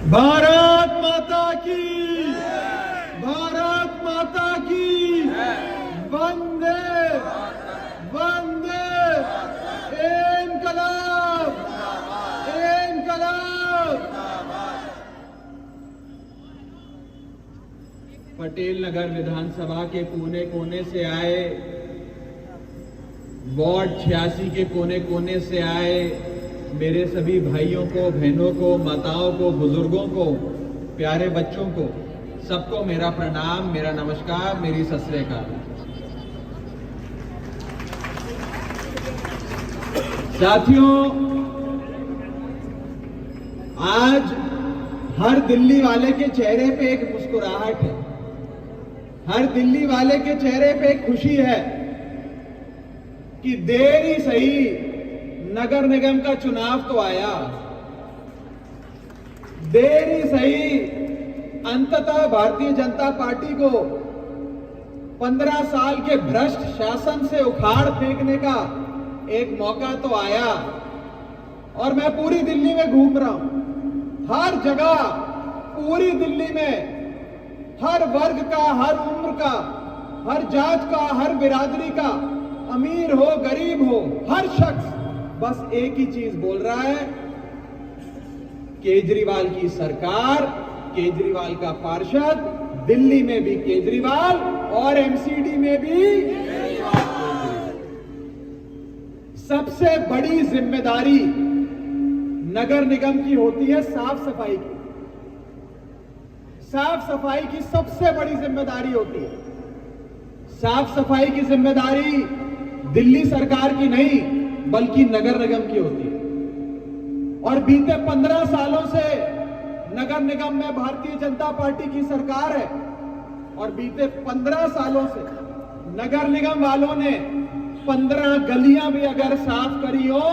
भारत माता की, भारत माता की, वंदे वंदे, इनकलाब इनकलाब। पटेल नगर विधानसभा के कोने कोने से आए, वार्ड 86 के कोने कोने से आए मेरे सभी भाइयों को, बहनों को, माताओं को, बुजुर्गों को, प्यारे बच्चों को, सबको मेरा प्रणाम, मेरा नमस्कार, मेरी सत श्री अकाल। साथियों, आज हर दिल्ली वाले के चेहरे पे एक मुस्कुराहट है, हर दिल्ली वाले के चेहरे पे एक खुशी है कि देर ही सही नगर निगम का चुनाव तो आया, देर ही सही अंततः भारतीय जनता पार्टी को 15 साल के भ्रष्ट शासन से उखाड़ फेंकने का एक मौका तो आया। और मैं पूरी दिल्ली में घूम रहा हूं, हर जगह पूरी दिल्ली में हर वर्ग का, हर उम्र का, हर जात का, हर बिरादरी का, अमीर हो गरीब हो, हर शख्स बस एक ही चीज बोल रहा है, केजरीवाल की सरकार, केजरीवाल का पार्षद, दिल्ली में भी केजरीवाल और एमसीडी में भी केजरीवाल। सबसे बड़ी जिम्मेदारी नगर निगम की होती है साफ सफाई की, साफ सफाई की सबसे बड़ी जिम्मेदारी होती है। साफ सफाई की जिम्मेदारी दिल्ली सरकार की नहीं बल्कि नगर निगम की होती है। और बीते 15 सालों से नगर निगम में भारतीय जनता पार्टी की सरकार है और बीते 15 सालों से नगर निगम वालों ने 15 गलियां भी अगर साफ करी हो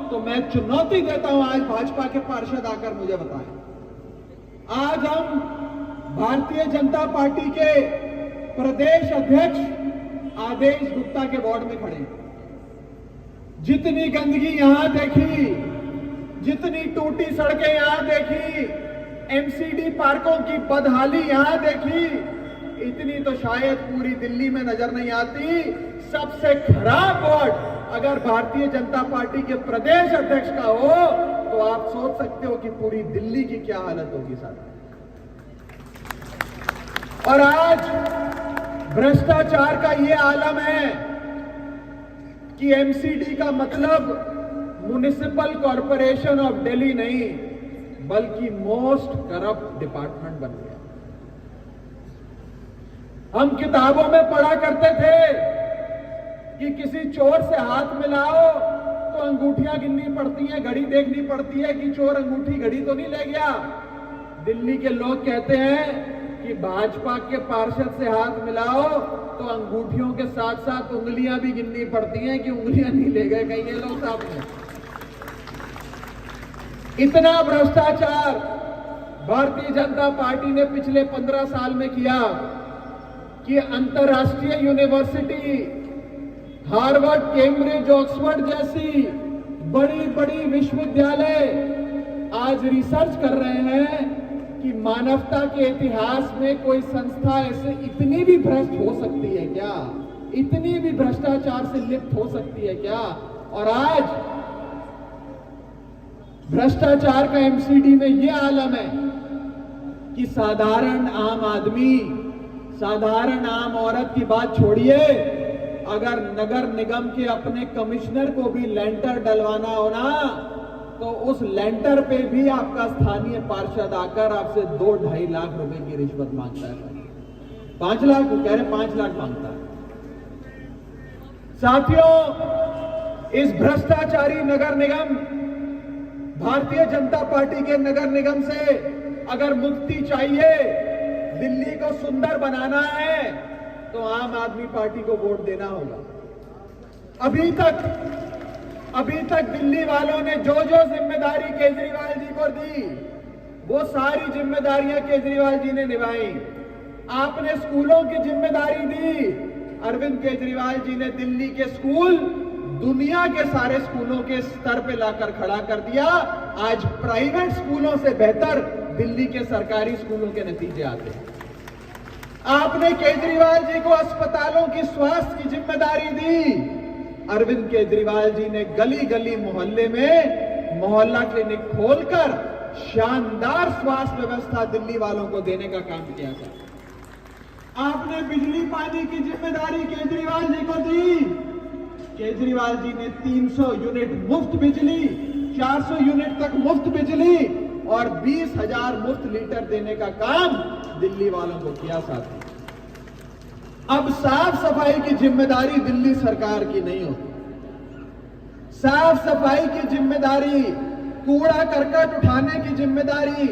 तो मैं चुनौती देता हूं, आज भाजपा के पार्षद आकर मुझे बताएं। आज हम भारतीय जनता पार्टी के प्रदेश अध्यक्ष आदेश गुप्ता के वार्ड में खड़े हैं। जितनी गंदगी यहां देखी, जितनी टूटी सड़कें यहां देखी, एमसीडी पार्कों की बदहाली यहां देखी, इतनी तो शायद पूरी दिल्ली में नजर नहीं आती। सबसे खराब वार्ड अगर भारतीय जनता पार्टी के प्रदेश अध्यक्ष का हो तो आप सोच सकते हो कि पूरी दिल्ली की क्या हालत होगी साहब। और आज भ्रष्टाचार का यह आलम है कि एमसीडी का मतलब म्युनिसिपल कॉर्पोरेशन ऑफ दिल्ली नहीं बल्कि मोस्ट करप्ट डिपार्टमेंट बन गया। हम किताबों में पढ़ा करते थे कि किसी चोर से हाथ मिलाओ तो अंगूठियां गिननी पड़ती हैं, घड़ी देखनी पड़ती है कि चोर अंगूठी घड़ी तो नहीं ले गया। दिल्ली के लोग कहते हैं कि भाजपा के पार्षद से हाथ मिलाओ तो अंगूठियों के साथ साथ उंगलियां भी गिननी पड़ती हैं कि उंगलियां नहीं ले गए कहीं ये लोग सामने। इतना भ्रष्टाचार भारतीय जनता पार्टी ने पिछले 15 साल में किया कि अंतर्राष्ट्रीय यूनिवर्सिटी, हार्वर्ड, कैम्ब्रिज, ऑक्सफोर्ड जैसी बड़ी बड़ी विश्वविद्यालय आज रिसर्च कर रहे हैं कि मानवता के इतिहास में कोई संस्था ऐसे इतनी भी भ्रष्ट हो सकती है क्या, इतनी भी भ्रष्टाचार से लिप्त हो सकती है क्या। और आज भ्रष्टाचार का एमसीडी में यह आलम है कि साधारण आम आदमी, साधारण आम औरत की बात छोड़िए, अगर नगर निगम के अपने कमिश्नर को भी लेंटर डलवाना हो ना तो उस लेंटर पे भी आपका स्थानीय पार्षद आकर आपसे 2-2.5 लाख रुपए की रिश्वत मांगता है। 5 लाख कह रहे, 5 लाख मांगता है। साथियों, इस भ्रष्टाचारी नगर निगम, भारतीय जनता पार्टी के नगर निगम से अगर मुक्ति चाहिए, दिल्ली को सुंदर बनाना है तो आम आदमी पार्टी को वोट देना होगा। अभी तक दिल्ली वालों ने जो जो जिम्मेदारी केजरीवाल जी को दी वो सारी जिम्मेदारियां केजरीवाल जी ने निभाई। आपने स्कूलों की जिम्मेदारी दी, अरविंद केजरीवाल जी ने दिल्ली के स्कूल दुनिया के सारे स्कूलों के स्तर पे लाकर खड़ा कर दिया। आज प्राइवेट स्कूलों से बेहतर दिल्ली के सरकारी स्कूलों के नतीजे आते हैं। आपने केजरीवाल जी को अस्पतालों की स्वास्थ्य की जिम्मेदारी दी। अरविंद केजरीवाल जी ने गली गली मोहल्ले में मोहल्ला क्लिनिक खोलकर शानदार स्वास्थ्य व्यवस्था दिल्ली वालों को देने का काम किया था। आपने बिजली पानी की जिम्मेदारी केजरीवाल जी को दी। केजरीवाल जी ने 300 यूनिट मुफ्त बिजली, 400 यूनिट तक मुफ्त बिजली और 20,000 मुफ्त लीटर देने का काम दिल्ली वालों को किया साथी। अब साफ सफाई की जिम्मेदारी दिल्ली सरकार की नहीं होती। साफ सफाई की जिम्मेदारी, कूड़ा करकट उठाने की जिम्मेदारी,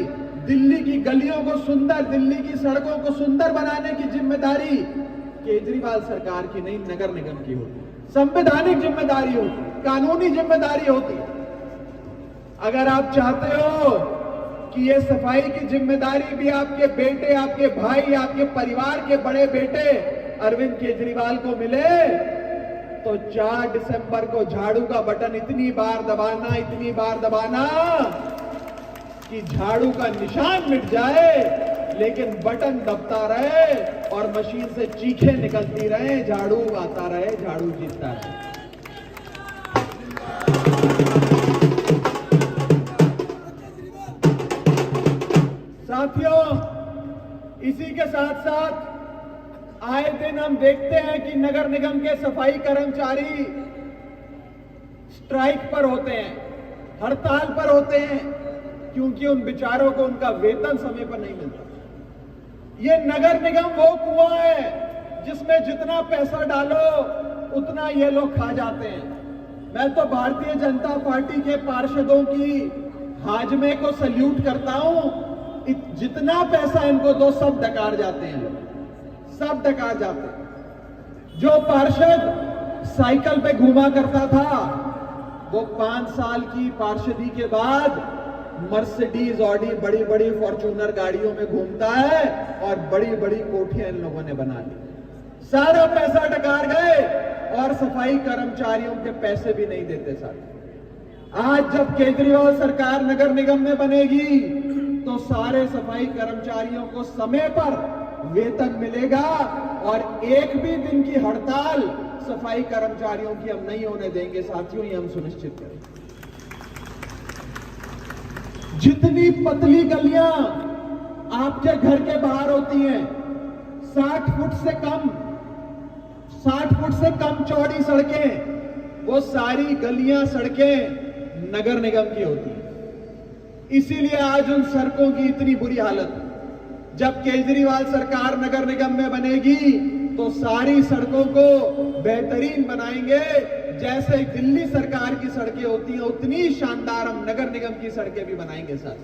दिल्ली की गलियों को सुंदर, दिल्ली की सड़कों को सुंदर बनाने की जिम्मेदारी केजरीवाल सरकार की नहीं, नगर निगम की होती। संवैधानिक जिम्मेदारी होती, कानूनी जिम्मेदारी होती। अगर आप चाहते हो कि ये सफाई की जिम्मेदारी भी आपके बेटे, आपके भाई, आपके परिवार के बड़े बेटे अरविंद केजरीवाल को मिले, तो 4 दिसंबर को झाड़ू का बटन इतनी बार दबाना कि झाड़ू का निशान मिट जाए, लेकिन बटन दबता रहे और मशीन से चीखें निकलती रहे, झाड़ू आता रहे, झाड़ू जीतता रहे। साथियों, इसी के साथ साथ आए दिन हम देखते हैं कि नगर निगम के सफाई कर्मचारी स्ट्राइक पर होते हैं, हड़ताल पर होते हैं, क्योंकि उन बेचारों को उनका वेतन समय पर नहीं मिलता। ये नगर निगम वो कुआं है जिसमें जितना पैसा डालो उतना ये लोग खा जाते हैं। मैं तो भारतीय जनता पार्टी के पार्षदों की हाजमे को सल्यूट करता हूं। जितना पैसा इनको दो सब डकार जाते हैं, सब डकार जाते हैं। जो पार्षद साइकिल पे घूमा करता था, वो 5 साल की पार्षदी के बाद मर्सिडीज, ऑडी, बड़ी बड़ी फॉर्च्यूनर गाड़ियों में घूमता है और बड़ी बड़ी कोठियां इन लोगों ने बना ली। सारा पैसा डकार गए और सफाई कर्मचारियों के पैसे भी नहीं देते साथ। आज जब केजरीवाल सरकार नगर निगम में बनेगी तो सारे सफाई कर्मचारियों को समय पर वेतन मिलेगा और एक भी दिन की हड़ताल सफाई कर्मचारियों की हम नहीं होने देंगे साथियों, ये हम सुनिश्चित करेंगे। जितनी पतली गलियां आपके घर के बाहर होती हैं, 60 फुट से कम चौड़ी सड़कें, वो सारी गलियां, सड़कें नगर निगम की होती हैं। इसीलिए आज उन सड़कों की इतनी बुरी हालत है। जब केजरीवाल सरकार नगर निगम में बनेगी तो सारी सड़कों को बेहतरीन बनाएंगे। जैसे दिल्ली सरकार की सड़कें होती हैं उतनी शानदार हम नगर निगम की सड़कें भी बनाएंगे साथ।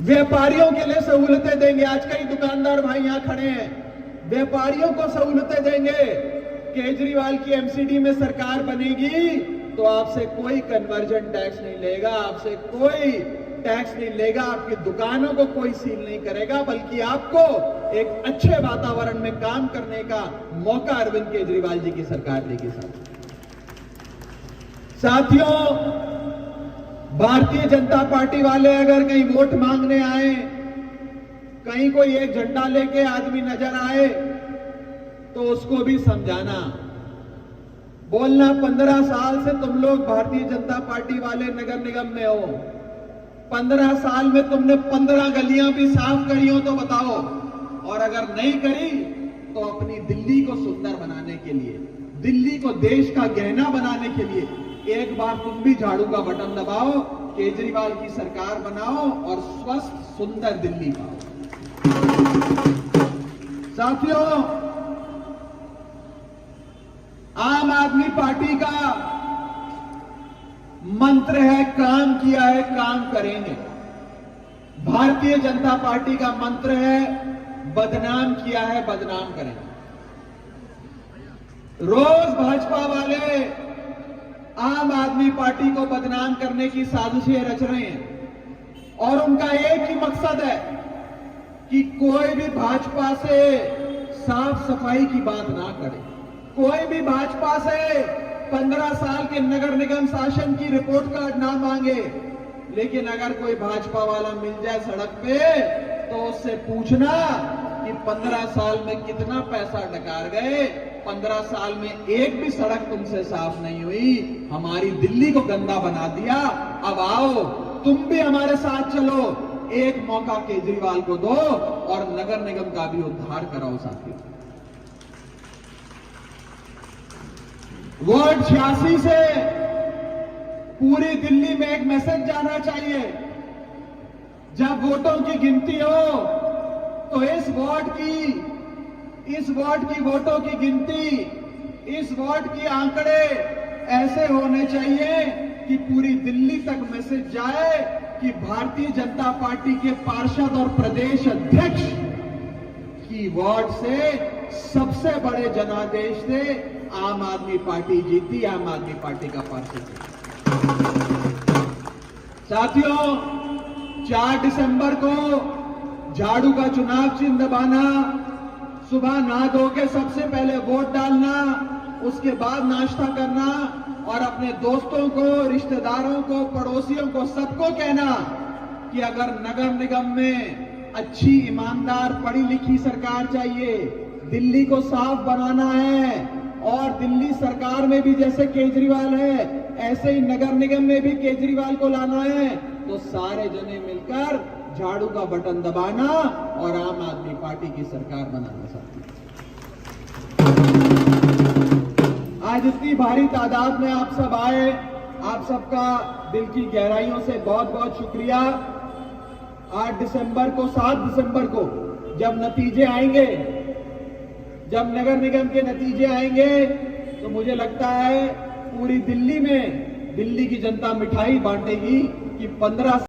व्यापारियों के लिए सहूलतें देंगे। आज कई दुकानदार भाई यहां खड़े हैं, व्यापारियों को सहूलतें देंगे। केजरीवाल की एमसीडी में सरकार बनेगी तो आपसे कोई कन्वर्जन टैक्स नहीं लेगा, आपसे कोई टैक्स नहीं लेगा, आपकी दुकानों को कोई सील नहीं करेगा, बल्कि आपको एक अच्छे वातावरण में काम करने का मौका अरविंद केजरीवाल जी की सरकार देगी। साथियों, भारतीय जनता पार्टी वाले अगर कहीं वोट मांगने आए, कहीं कोई एक झंडा लेके आदमी नजर आए तो उसको भी समझाना, बोलना 15 साल से तुम लोग भारतीय जनता पार्टी वाले नगर निगम में हो, 15 साल में तुमने 15 गलियां भी साफ करी हो तो बताओ, और अगर नहीं करी तो अपनी दिल्ली को सुंदर बनाने के लिए, दिल्ली को देश का गहना बनाने के लिए एक बार तुम भी झाड़ू का बटन दबाओ, केजरीवाल की सरकार बनाओ और स्वस्थ सुंदर दिल्ली पाओ। साथियों, आम आदमी पार्टी का मंत्र है काम किया है काम करेंगे। भारतीय जनता पार्टी का मंत्र है बदनाम किया है बदनाम करेंगे। रोज भाजपा वाले आम आदमी पार्टी को बदनाम करने की साजिशें रच रहे हैं और उनका एक ही मकसद है कि कोई भी भाजपा से साफ सफाई की बात ना करे, कोई भी भाजपा से 15 साल के नगर निगम शासन की रिपोर्ट कार्ड ना मांगे। लेकिन अगर कोई भाजपा वाला मिल जाए सड़क पे तो उससे पूछना कि 15 साल में कितना पैसा डकार गए, 15 साल में एक भी सड़क तुमसे साफ नहीं हुई, हमारी दिल्ली को गंदा बना दिया। अब आओ तुम भी हमारे साथ चलो, एक मौका केजरीवाल को दो और नगर निगम का भी उद्धार कराओ साथियों। वार्ड 86 से पूरी दिल्ली में एक मैसेज जाना चाहिए, जब वोटों की गिनती हो तो इस वार्ड की वोटों की गिनती, इस वार्ड की आंकड़े ऐसे होने चाहिए कि पूरी दिल्ली तक मैसेज जाए कि भारतीय जनता पार्टी के पार्षद और प्रदेश अध्यक्ष की वार्ड से सबसे बड़े जनादेश से आम आदमी पार्टी जीती, आम आदमी पार्टी का पार्षद जीता। साथियों, 4 दिसंबर को झाड़ू का चुनाव चिन्ह दबाना, सुबह नहा धो के सबसे पहले वोट डालना, उसके बाद नाश्ता करना और अपने दोस्तों को, रिश्तेदारों को, पड़ोसियों को, सबको कहना कि अगर नगर निगम में अच्छी, ईमानदार, पढ़ी लिखी सरकार चाहिए, दिल्ली को साफ बनाना है और दिल्ली सरकार में भी जैसे केजरीवाल है ऐसे ही नगर निगम में भी केजरीवाल को लाना है, तो सारे जने मिलकर झाड़ू का बटन दबाना और आम आदमी पार्टी की सरकार बनाना चाहते हैं। आज इतनी भारी तादाद में आप सब आए, आप सबका दिल की गहराइयों से बहुत बहुत शुक्रिया। 8 दिसंबर को, 7 दिसंबर को जब नतीजे आएंगे, जब नगर निगम के नतीजे आएंगे, तो मुझे लगता है पूरी दिल्ली में दिल्ली की जनता मिठाई बांटेगी कि 15